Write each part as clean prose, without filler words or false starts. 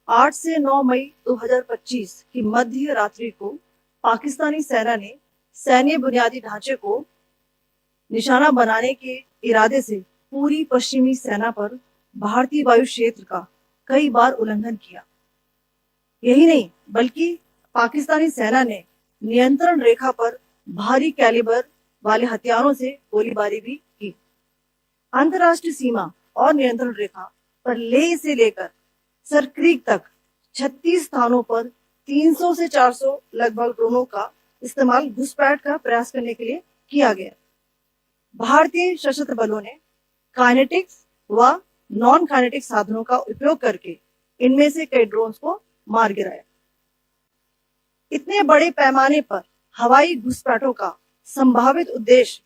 8 से 9 मई 2025 की मध्य रात्रि को पाकिस्तानी सेना ने सैन्य बुनियादी ढांचे को निशाना बनाने के इरादे से पूरी पश्चिमी सेना पर भारतीय वायु क्षेत्र का कई बार उल्लंघन किया। यही नहीं बल्कि पाकिस्तानी सेना ने नियंत्रण रेखा पर भारी कैलिबर वाले हथियारों से गोलीबारी भी की। अंतर्राष्ट्रीय सीमा और नियंत्रण रेखा पर लेह से लेकर सरक्रीक तक 36 स्थानों पर 300 से 400 लगभग ड्रोनों का इस्तेमाल घुसपैठ का प्रयास करने के लिए किया गया। भारतीय सशस्त्र बलों ने काइनेटिक्स व नॉन काइनेटिक साधनों का उपयोग करके इनमें से कई ड्रोन्स को मार गिराया। इतने बड़े पैमाने पर हवाई घुसपैठों का संभावित उद्देश्य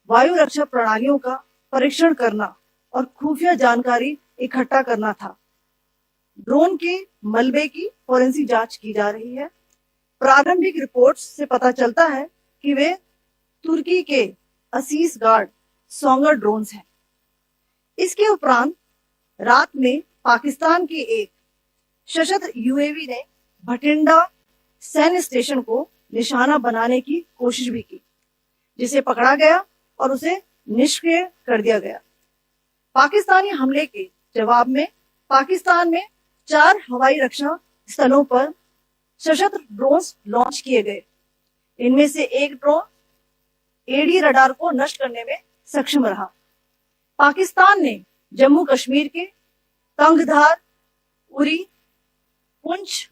वायु रक्षा प्रणालियों का परीक्षण करना और खुफिया जानकारी इकट्ठा करना था। ड्रोन के मलबे की फोरेंसिक जांच की जा रही है। प्रारंभिक रिपोर्ट्स से पता चलता है कि वे तुर्की के असीस गार्ड सोंगर ड्रोन्स हैं। इसके उपरांत रात में पाकिस्तान के एक सशस्त्र यूएवी ने भटिंडा सैन्य स्टेशन को निशाना बनाने की कोशिश भी की, जिसे पकड़ा गया और उसे निष्क्रिय कर दिया गया। पाकिस्तानी हमले के जवाब में पाकिस्तान में 4 हवाई रक्षा स्थलों पर सशस्त्र ड्रोन्स लॉन्च किए गए। इनमें से एक ड्रोन एडी रडार को नष्ट करने में सक्षम रहा। पाकिस्तान ने जम्मू कश्मीर के तंगधार, उरी, पुंछ,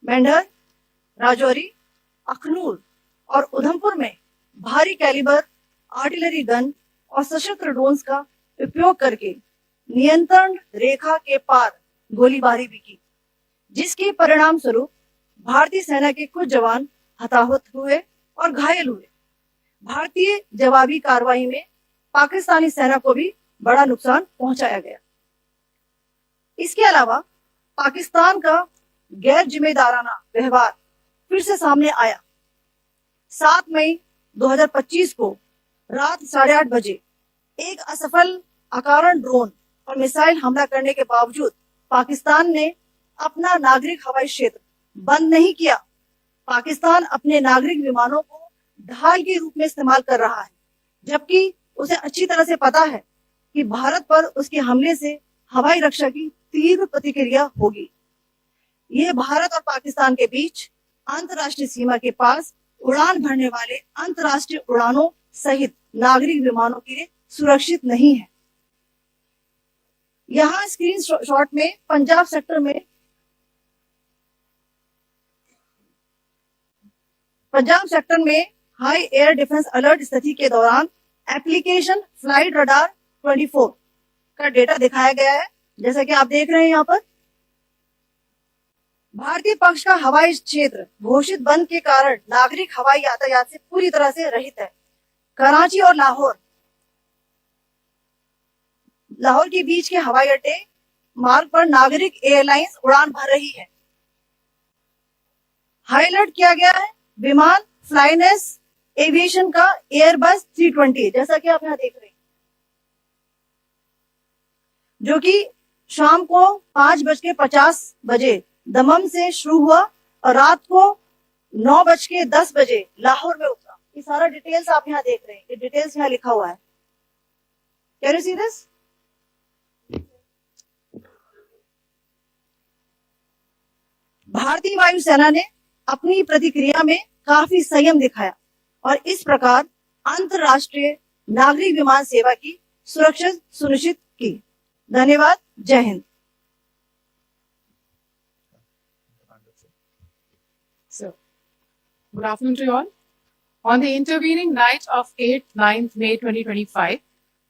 मेंढर, राजौरी, अखनूर और उधमपुर में भारी कैलिबर आर्टिलरी गन और सशस्त्र ड्रोन्स का उपयोग करके नियंत्रण रेखा के पार गोलीबारी भी की, जिसके परिणाम स्वरूप भारतीय सेना के कुछ जवान हताहत हुए और घायल हुए। भारतीय जवाबी कार्रवाई में पाकिस्तानी सेना को भी बड़ा नुकसान पहुंचाया गया। इसके अलावा पाकिस्तान का गैर जिम्मेदाराना व्यवहार फिर से सामने आया। 7 मई 2025 को रात 8:30 बजे एक असफल अकारण ड्रोन और मिसाइल हमला करने के बावजूद पाकिस्तान ने अपना नागरिक हवाई क्षेत्र बंद नहीं किया। पाकिस्तान अपने नागरिक विमानों को ढाल के रूप में इस्तेमाल कर रहा है, जबकि उसे अच्छी तरह से पता है कि भारत पर उसके हमले से हवाई रक्षा की तीव्र प्रतिक्रिया होगी। यह भारत और पाकिस्तान के बीच अंतर्राष्ट्रीय सीमा के पास उड़ान भरने वाले अंतर्राष्ट्रीय उड़ानों सहित नागरिक विमानों के लिए सुरक्षित नहीं है। यहाँ स्क्रीन शॉट में पंजाब सेक्टर में हाई एयर डिफेंस अलर्ट स्थिति के दौरान एप्लीकेशन फ्लाइट रडार 24 का डेटा दिखाया गया है। जैसा कि आप देख रहे हैं यहाँ पर भारतीय पक्ष का हवाई क्षेत्र घोषित बंद के कारण नागरिक हवाई यातायात से पूरी तरह से रहित है। कराची और लाहौर के बीच के हवाई अड्डे मार्ग पर नागरिक एयरलाइंस उड़ान भर रही है। हाईलाइट किया गया है विमान फ्लाइनेस एविएशन का एयरबस 320, जैसा कि आप यहाँ देख रहे हैं, जो कि शाम को 5:50 बजे दमम से शुरू हुआ और रात को 9:10 बजे लाहौर में उतरा। ये सारा डिटेल्स आप यहाँ देख रहे हैं, ये डिटेल्स यहाँ लिखा हुआ है। Can you see this? भारतीय वायुसेना ने अपनी प्रतिक्रिया में काफी संयम दिखाया और इस प्रकार अंतरराष्ट्रीय नागरिक विमान सेवा की सुरक्षा सुनिश्चित की। धन्यवाद। जय Hind. So, good afternoon to you all. On the intervening night of 8th-9th May 2025,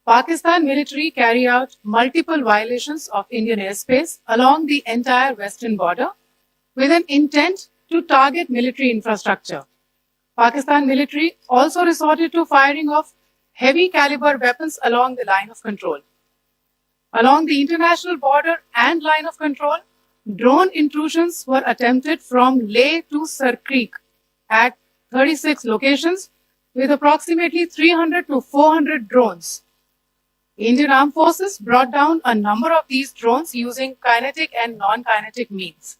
Pakistan military carried out multiple violations of Indian airspace along the entire western border with an intent to target military infrastructure. Pakistan military also resorted to firing of heavy caliber weapons along the line of control. Along the international border and line of control, drone intrusions were attempted from Leh to Sarkreek at 36 locations with approximately 300 to 400 drones. Indian Armed Forces brought down a number of these drones using kinetic and non-kinetic means.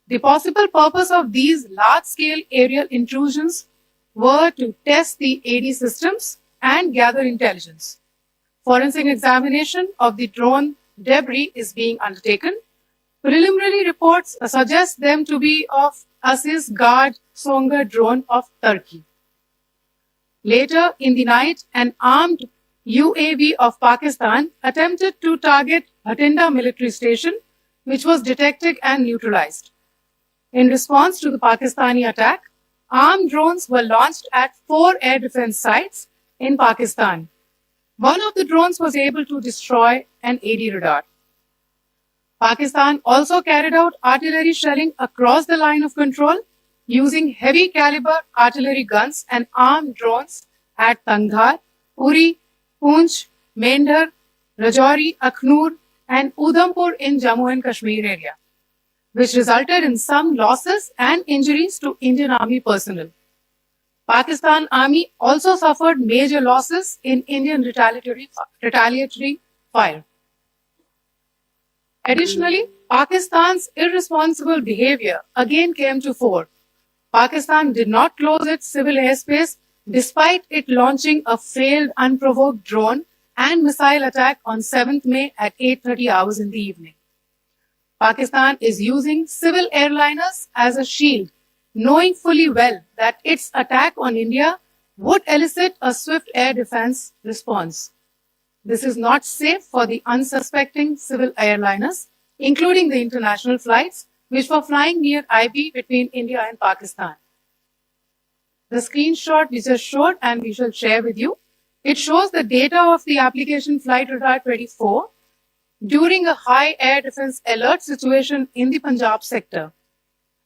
The possible purpose of these large-scale aerial intrusions were to test the AD systems and gather intelligence. Forensic examination of the drone debris is being undertaken. Preliminary reports suggest them to be of Aziz Guard Songa drone of Turkey. Later in the night, an armed UAV of Pakistan attempted to target Bhatinda military station, which was detected and neutralized. In response to the Pakistani attack, armed drones were launched at 4 air defense sites in Pakistan. One of the drones was able to destroy an AD radar. Pakistan also carried out artillery shelling across the line of control using heavy caliber artillery guns and armed drones at Tanghar, Uri, Poonch, Mendhar, Rajouri, Akhnur, and Udhampur in Jammu and Kashmir area, which resulted in some losses and injuries to Indian Army personnel. Pakistan Army also suffered major losses in Indian retaliatory fire. Additionally, Pakistan's irresponsible behavior again came to fore. Pakistan did not close its civil airspace despite it launching a failed unprovoked drone and missile attack on 7th May at 8:30 hours in the evening. Pakistan is using civil airliners as a shield, knowing fully well that its attack on India would elicit a swift air defense response. This is not safe for the unsuspecting civil airliners, including the international flights, which were flying near IB between India and Pakistan. The screenshot we just showed and we shall share with you, it shows the data of the application Flight Radar 24 during a high air defense alert situation in the Punjab sector.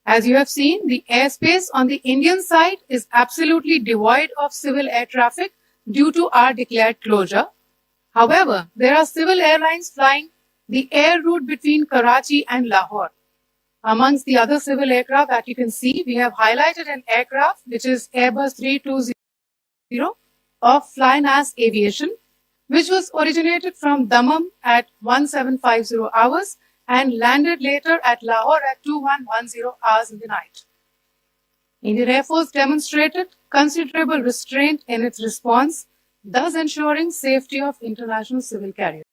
As you have seen, the airspace on the Indian side is absolutely devoid of civil air traffic due to our declared closure. However, there are civil airlines flying the air route between Karachi and Lahore. Amongst the other civil aircraft that you can see, we have highlighted an aircraft which is Airbus 320 of Flynas Aviation, which was originated from Dammam at 1750 hours and landed later at Lahore at 2110 hours in the night. Indian Air Force demonstrated considerable restraint in its response, thus ensuring safety of international civil carriers.